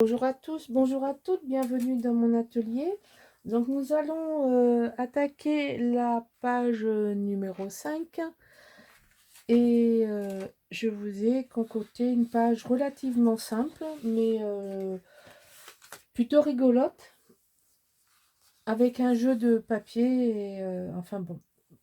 Bonjour à tous, bonjour à toutes, bienvenue dans mon atelier. Donc nous allons attaquer la page numéro 5 et je vous ai concocté une page relativement simple mais plutôt rigolote avec un jeu de papier et enfin bon,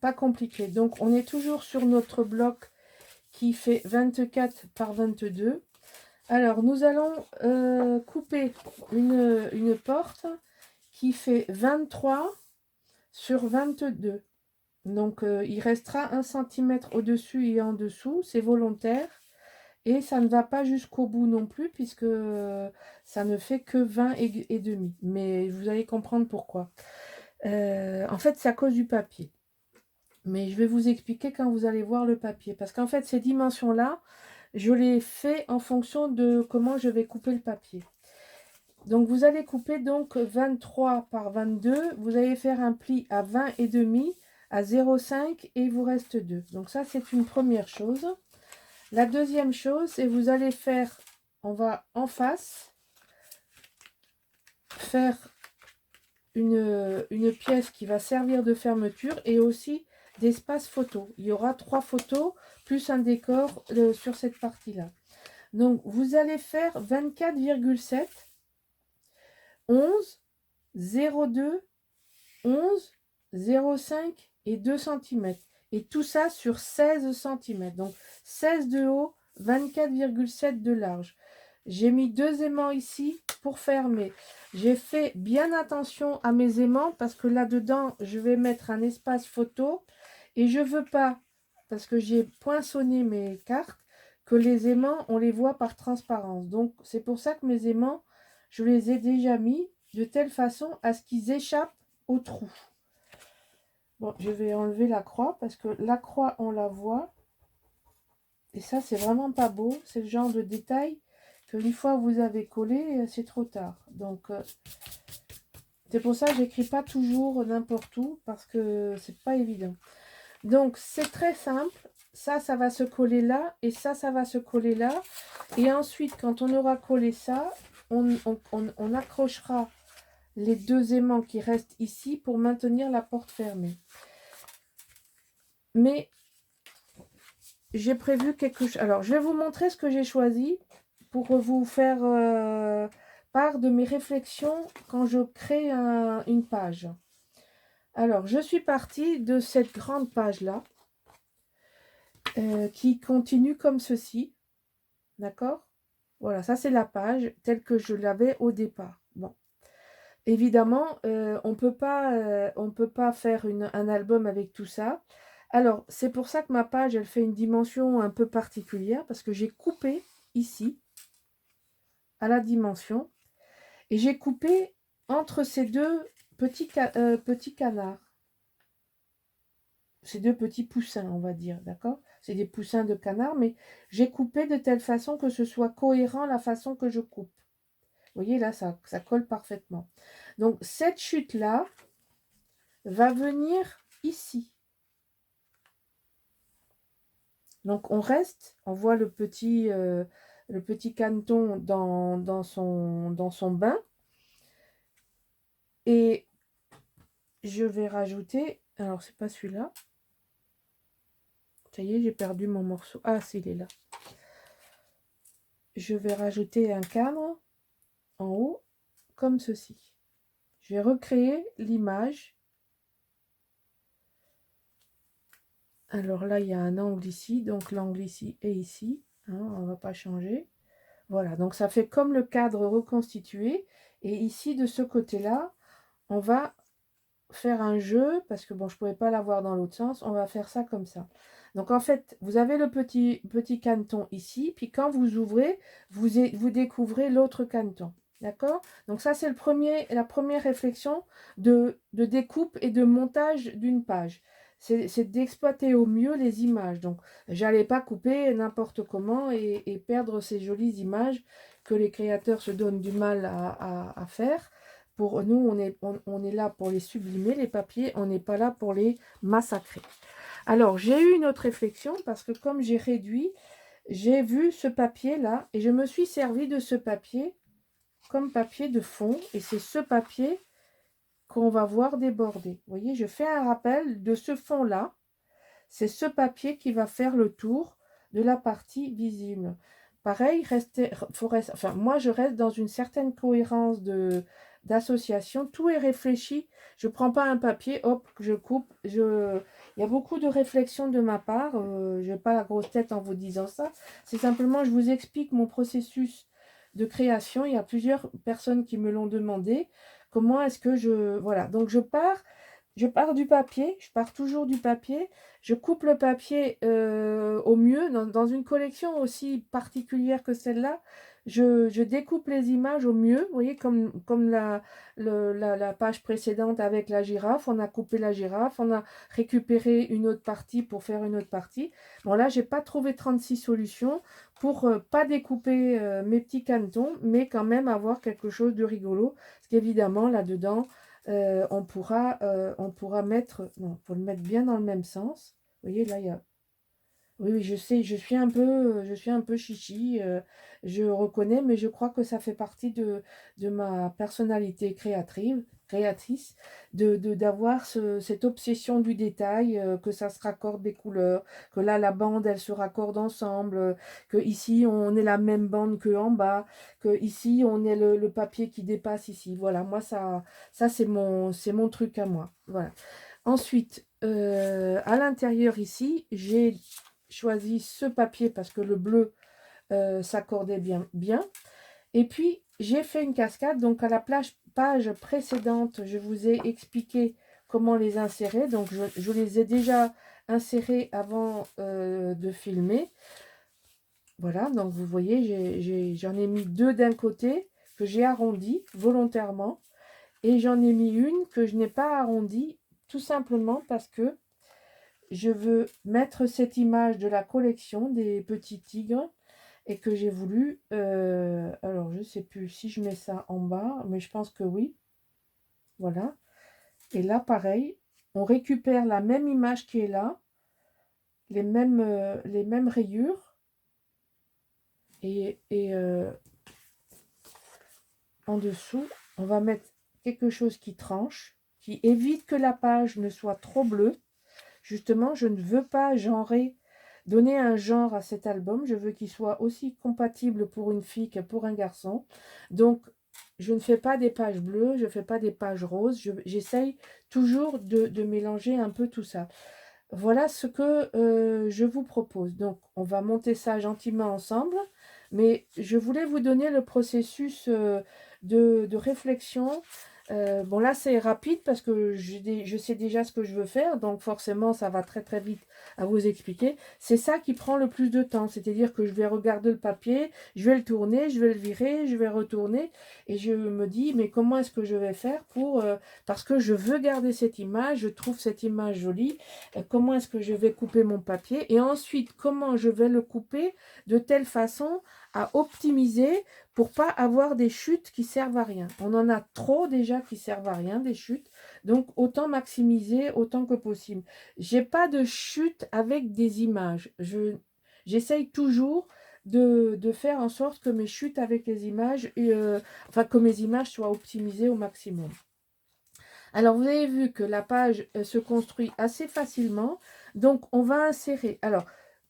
pas compliqué. Donc on est toujours sur notre bloc qui fait 24 par 22. Alors, nous allons couper une porte qui fait 23 sur 22. Donc, il restera 1 centimètre au-dessus et en dessous. C'est volontaire. Et ça ne va pas jusqu'au bout non plus, puisque ça ne fait que 20 et demi. Mais vous allez comprendre pourquoi. En fait, c'est à cause du papier. Mais je vais vous expliquer quand vous allez voir le papier. Parce qu'en fait, ces dimensions-là, je les fais en fonction de comment je vais couper le papier. Donc vous allez couper donc 23 par 22. Vous allez faire un pli à 20 et demi, à 0,5 et il vous reste 2. Donc ça, c'est une première chose. La deuxième chose, c'est vous allez faire, on va en face, faire une pièce qui va servir de fermeture et aussi d'espace photo. Il y aura 3 photos plus un décor sur cette partie-là. Donc, vous allez faire 24,7, 11, 0,2, 11, 0,5 et 2 cm. Et tout ça sur 16 cm. Donc, 16 de haut, 24,7 de large. J'ai mis 2 aimants ici pour fermer. J'ai fait bien attention à mes aimants parce que là-dedans, je vais mettre un espace photo. Et je ne veux pas, parce que j'ai poinçonné mes cartes, que les aimants, on les voit par transparence. Donc, c'est pour ça que mes aimants, je les ai déjà mis de telle façon à ce qu'ils échappent au trou. Bon, je vais enlever la croix parce que la croix, on la voit. Et ça, c'est vraiment pas beau. C'est le genre de détail qu'une fois vous avez collé, c'est trop tard. Donc, c'est pour ça que j'écris pas toujours n'importe où parce que c'est pas évident. Donc, c'est très simple. Ça va se coller là et ça va se coller là. Et ensuite, quand on aura collé ça, on accrochera les 2 aimants qui restent ici pour maintenir la porte fermée. Mais j'ai prévu quelque chose. Alors, je vais vous montrer ce que j'ai choisi pour vous faire part de mes réflexions quand je crée une page. Alors, je suis partie de cette grande page-là qui continue comme ceci. D'accord? Voilà, ça c'est la page telle que je l'avais au départ. Bon. Évidemment, on peut pas faire un album avec tout ça. Alors, c'est pour ça que ma page, elle fait une dimension un peu particulière, parce que j'ai coupé ici, à la dimension, et j'ai coupé entre ces deux petits canards. Ces deux petits poussins, on va dire, d'accord? C'est des poussins de canard, mais j'ai coupé de telle façon que ce soit cohérent la façon que je coupe. Vous voyez, là, ça colle parfaitement. Donc, cette chute-là va venir ici. Donc, on reste, on voit le petit caneton dans son bain. Et je vais rajouter, alors, c'est pas celui-là. Ça y est, j'ai perdu mon morceau. Ah, s'il est là. Je vais rajouter un cadre en haut, comme ceci. Je vais recréer l'image. Alors là, il y a un angle ici, donc l'angle ici et ici. Hein, on ne va pas changer. Voilà, donc ça fait comme le cadre reconstitué. Et ici, de ce côté-là, on va faire un jeu, parce que bon, je ne pouvais pas l'avoir dans l'autre sens. On va faire ça comme ça. Donc en fait, vous avez le petit caneton ici, puis quand vous ouvrez, vous découvrez l'autre caneton. D'accord? Donc ça, c'est la première réflexion de découpe et de montage d'une page. C'est d'exploiter au mieux les images. Donc, j'allais pas couper n'importe comment et perdre ces jolies images que les créateurs se donnent du mal à faire. Pour nous, on est là pour les sublimer, les papiers, on n'est pas là pour les massacrer. Alors, j'ai eu une autre réflexion parce que comme j'ai réduit, j'ai vu ce papier-là et je me suis servi de ce papier comme papier de fond et c'est ce papier qu'on va voir déborder. Vous voyez, je fais un rappel de ce fond-là. C'est ce papier qui va faire le tour de la partie visible. Pareil, enfin, moi, je reste dans une certaine cohérence d'association. Tout est réfléchi. Je ne prends pas un papier, hop, je coupe. Il y a beaucoup de réflexion de ma part. Je n'ai pas la grosse tête en vous disant ça. C'est simplement, je vous explique mon processus de création. Il y a plusieurs personnes qui me l'ont demandé. Comment est-ce que je... Voilà, donc je pars du papier, je pars toujours du papier. Je coupe le papier au mieux, dans une collection aussi particulière que celle-là. Je découpe les images au mieux, vous voyez, comme la page précédente avec la girafe. On a coupé la girafe, on a récupéré une autre partie pour faire une autre partie. Bon, là, j'ai pas trouvé 36 solutions pour pas découper mes petits canetons, mais quand même avoir quelque chose de rigolo. Parce qu'évidemment, là-dedans, on pourra mettre... Non, il faut le mettre bien dans le même sens. Vous voyez, là, il y a... Oui, oui, je sais, je suis un peu chichi, je reconnais, mais je crois que ça fait partie de ma personnalité créatrice, d'avoir cette obsession du détail, que ça se raccorde des couleurs, que là, la bande, elle se raccorde ensemble, que ici, on est la même bande que en bas, que ici, on est le papier qui dépasse ici. Voilà, moi, ça c'est mon truc à moi. Voilà. Ensuite, à l'intérieur ici, j'ai choisi ce papier parce que le bleu s'accordait bien. Et puis, j'ai fait une cascade. Donc, à la page précédente, je vous ai expliqué comment les insérer. Donc, je les ai déjà insérés avant de filmer. Voilà, donc vous voyez, j'en ai mis deux d'un côté que j'ai arrondi volontairement. Et j'en ai mis une que je n'ai pas arrondie tout simplement parce que je veux mettre cette image de la collection des petits tigres et que j'ai voulu, alors je ne sais plus si je mets ça en bas, mais je pense que oui, voilà. Et là, pareil, on récupère la même image qui est là, les mêmes rayures, et en dessous, on va mettre quelque chose qui tranche, qui évite que la page ne soit trop bleue. Justement, je ne veux pas donner un genre à cet album. Je veux qu'il soit aussi compatible pour une fille que pour un garçon. Donc, je ne fais pas des pages bleues, je ne fais pas des pages roses. J'essaye toujours de mélanger un peu tout ça. Voilà ce que je vous propose. Donc, on va monter ça gentiment ensemble. Mais je voulais vous donner le processus de réflexion. Bon, là, c'est rapide parce que je sais déjà ce que je veux faire. Donc, forcément, ça va très, très vite à vous expliquer. C'est ça qui prend le plus de temps. C'est-à-dire que je vais regarder le papier, je vais le tourner, je vais le virer, je vais retourner. Et je me dis, mais comment est-ce que je vais faire pour... parce que je veux garder cette image, je trouve cette image jolie. Comment est-ce que je vais couper mon papier? Et ensuite, comment je vais le couper de telle façon à optimiser pour pas avoir des chutes qui servent à rien. On en a trop déjà qui servent à rien, des chutes. Donc, autant maximiser autant que possible. J'ai pas de chute avec des images. J'essaye toujours de faire en sorte que mes chutes avec les images, enfin que mes images soient optimisées au maximum. Alors, vous avez vu que la page se construit assez facilement. Donc, on va insérer. Alors,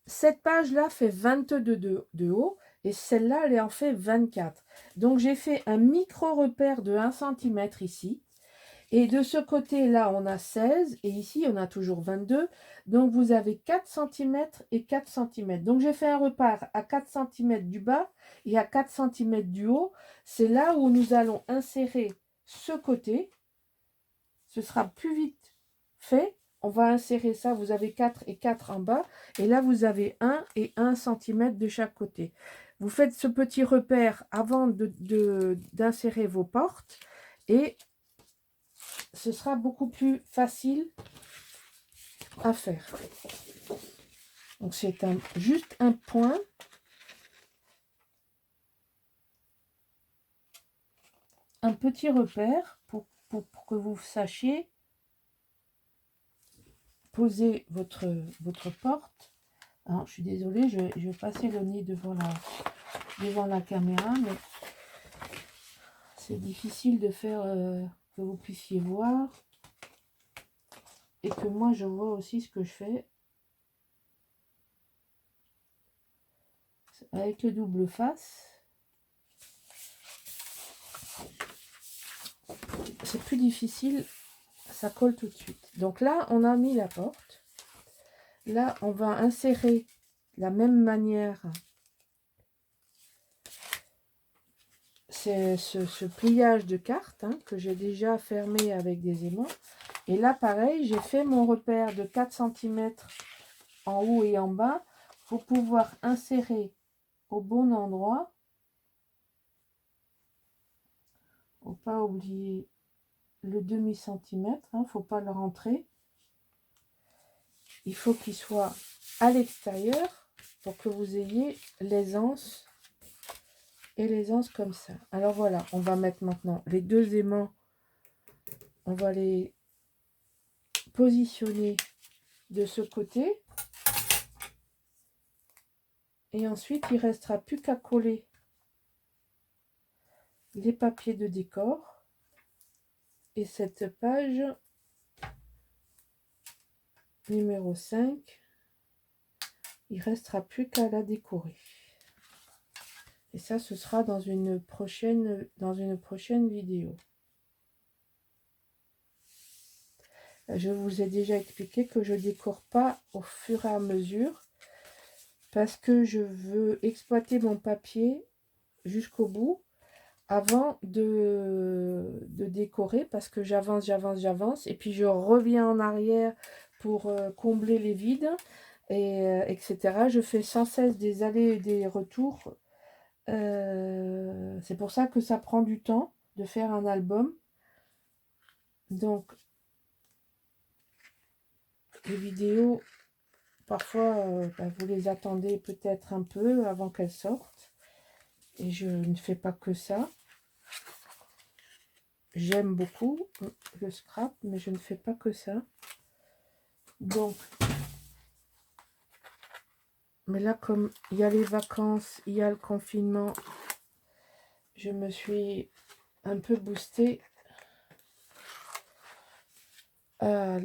cette page-là fait 22 de haut et celle-là, elle en fait 24. Donc, j'ai fait un micro-repère de 1 cm ici. Et de ce côté-là, on a 16 et ici, on a toujours 22. Donc, vous avez 4 cm et 4 cm. Donc, j'ai fait un repère à 4 cm du bas et à 4 cm du haut. C'est là où nous allons insérer ce côté. Ce sera plus vite fait. On va insérer ça, vous avez 4 et 4 en bas. Et là, vous avez 1 et 1 cm de chaque côté. Vous faites ce petit repère avant d'insérer vos portes. Et ce sera beaucoup plus facile à faire. Donc, c'est juste un point. Un petit repère pour que vous sachiez poser votre porte. Alors, je suis désolée, je vais passer le nez devant la caméra, mais c'est difficile de faire que vous puissiez voir et que moi je vois aussi ce que je fais avec le double face. C'est plus difficile, ça colle tout de suite. Donc là, on a mis la porte. Là, on va insérer de la même manière ce pliage de carte hein, que j'ai déjà fermé avec des aimants. Et là, pareil, j'ai fait mon repère de 4 cm en haut et en bas pour pouvoir insérer au bon endroit. Faut pas oublier le demi-centimètre, hein, faut pas le rentrer. Il faut qu'il soit à l'extérieur pour que vous ayez l'aisance et l'aisance comme ça. Alors voilà, on va mettre maintenant les deux aimants, on va les positionner de ce côté et ensuite il restera plus qu'à coller les papiers de décor et cette page numéro 5, il restera plus qu'à la décorer. Et ça, ce sera dans une prochaine vidéo. Je vous ai déjà expliqué que je décore pas au fur et à mesure parce que je veux exploiter mon papier jusqu'au bout avant de décorer, parce que j'avance et puis je reviens en arrière pour combler les vides et etc. Je fais sans cesse des allers et des retours. C'est pour ça que ça prend du temps de faire un album. Donc les vidéos parfois vous les attendez peut-être un peu avant qu'elles sortent et je ne fais pas que ça. J'aime beaucoup le scrap, mais je ne fais pas que ça. Donc, mais là, comme il y a les vacances, il y a le confinement, je me suis un peu boostée à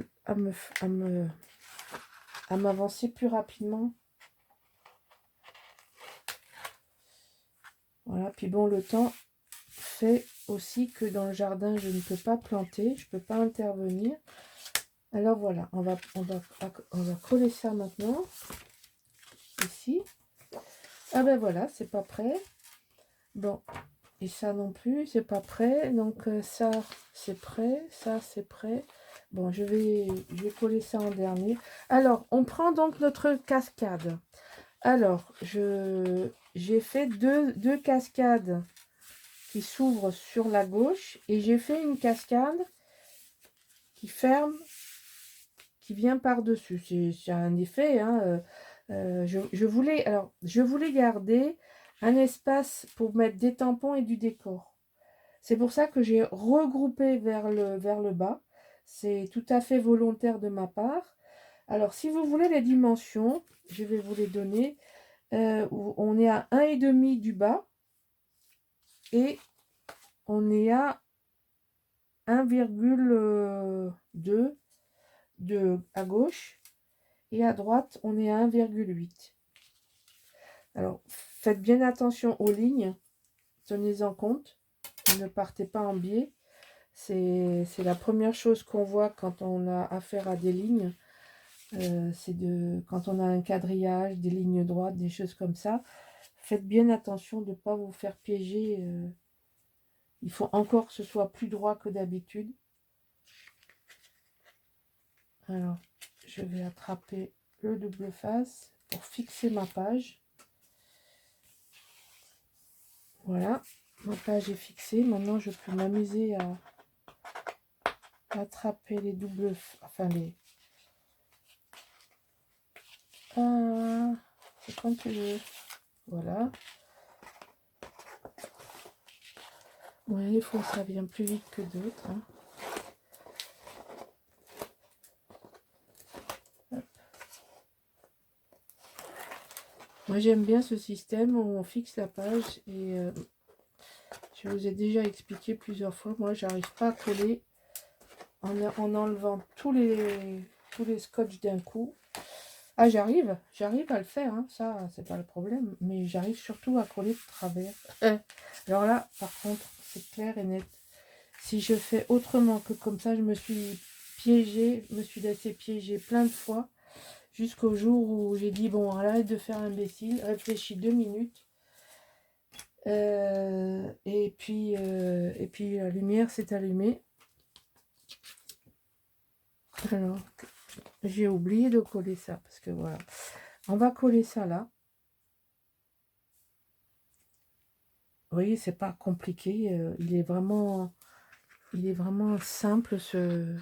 m'avancer plus rapidement. Voilà, puis bon, le temps fait aussi que dans le jardin, je ne peux pas planter, je ne peux pas intervenir. Alors voilà, on va coller ça maintenant, ici. Ah ben voilà, c'est pas prêt. Bon, et ça non plus, c'est pas prêt. Donc ça, c'est prêt, ça, c'est prêt. Bon, je vais coller ça en dernier. Alors, on prend donc notre cascade. Alors, j'ai fait deux cascades qui s'ouvrent sur la gauche et j'ai fait une cascade qui ferme, qui vient par-dessus. C'est un effet, hein, je voulais garder un espace pour mettre des tampons et du décor. C'est pour ça que j'ai regroupé vers le bas. C'est tout à fait volontaire de ma part. Alors, si vous voulez les dimensions, je vais vous les donner. On est à 1,5 du bas et on est à 1,2 à gauche et à droite, on est à 1,8. Alors, faites bien attention aux lignes, tenez-en compte, ne partez pas en biais. C'est la première chose qu'on voit quand on a affaire à des lignes. Quand on a un quadrillage, des lignes droites, des choses comme ça. Faites bien attention de ne pas vous faire piéger. Il faut encore que ce soit plus droit que d'habitude. Alors, je vais attraper le double face pour fixer ma page. Voilà, ma page est fixée. Maintenant, je peux m'amuser à attraper les doubles, enfin les... c'est comme tu veux. Voilà. Ouais, des fois, ça vient plus vite que d'autres. Hein. Moi, j'aime bien ce système où on fixe la page et Je vous ai déjà expliqué plusieurs fois. Moi, j'arrive pas à coller en enlevant tous les scotch d'un coup. Ah, j'arrive à le faire, hein, ça, c'est pas le problème. Mais j'arrive surtout à coller de travers. Alors là, par contre, c'est clair et net. Si je fais autrement que comme ça, je me suis piégée, je me suis laissée piéger plein de fois. Jusqu'au jour où j'ai dit, bon, arrête de faire imbécile, réfléchis 2 minutes. Et puis la lumière s'est allumée. Alors, j'ai oublié de coller ça, parce que voilà. On va coller ça là. Vous voyez, c'est pas compliqué. Il est vraiment simple, ce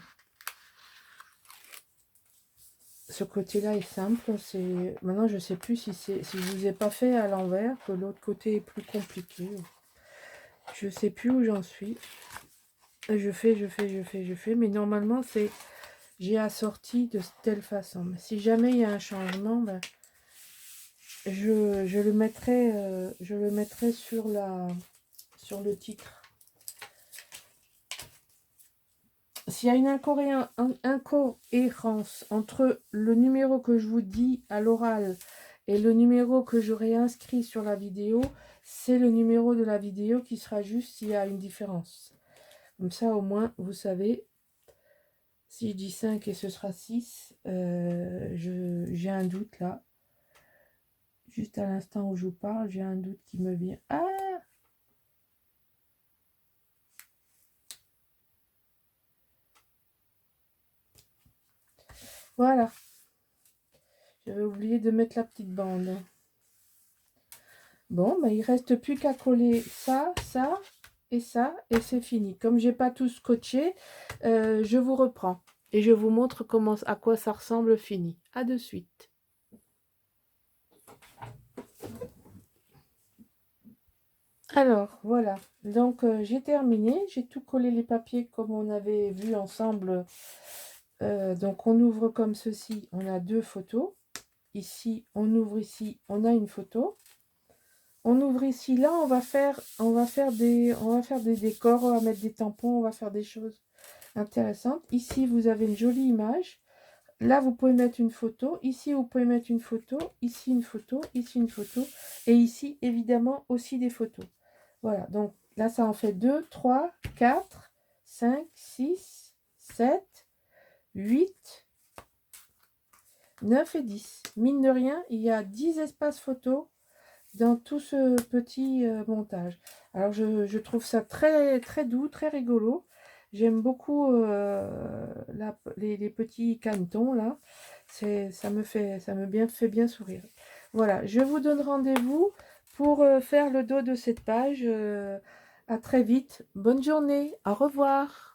côté-là est simple. Maintenant, je sais plus si je vous ai pas fait à l'envers, que l'autre côté est plus compliqué. Je sais plus où j'en suis. Je fais, mais normalement j'ai assorti de telle façon. Mais si jamais il y a un changement, ben, je le mettrai sur le titre. S'il y a une incohérence entre le numéro que je vous dis à l'oral et le numéro que j'aurai inscrit sur la vidéo, c'est le numéro de la vidéo qui sera juste s'il y a une différence. Comme ça, au moins, vous savez, si je dis 5 et ce sera 6, j'ai un doute là. Juste à l'instant où je vous parle, j'ai un doute qui me vient. Ah! Voilà. J'avais oublié de mettre la petite bande. Bon, ben, il ne reste plus qu'à coller ça, ça et ça, et c'est fini. Comme j'ai pas tout scotché, je vous reprends. Et je vous montre à quoi ça ressemble fini. À de suite. Alors, voilà. Donc, j'ai terminé. J'ai tout collé les papiers comme on avait vu ensemble. Donc, on ouvre comme ceci. On a 2 photos. Ici, on ouvre ici. On a une photo. On ouvre ici. Là, on va faire des décors. On va mettre des tampons. On va faire des choses intéressantes. Ici, vous avez une jolie image. Là, vous pouvez mettre une photo. Ici, vous pouvez mettre une photo. Ici, une photo. Ici, une photo. Et ici, évidemment, aussi des photos. Voilà, donc là, ça en fait 2, 3, 4, 5, 6, 7, 8, 9 et 10. Mine de rien, il y a 10 espaces photos dans tout ce petit montage. Alors, je trouve ça très, très doux, très rigolo. J'aime beaucoup les petits canetons, là. Ça me fait bien sourire. Voilà, je vous donne rendez-vous pour faire le dos de cette page. À très vite. Bonne journée. Au revoir.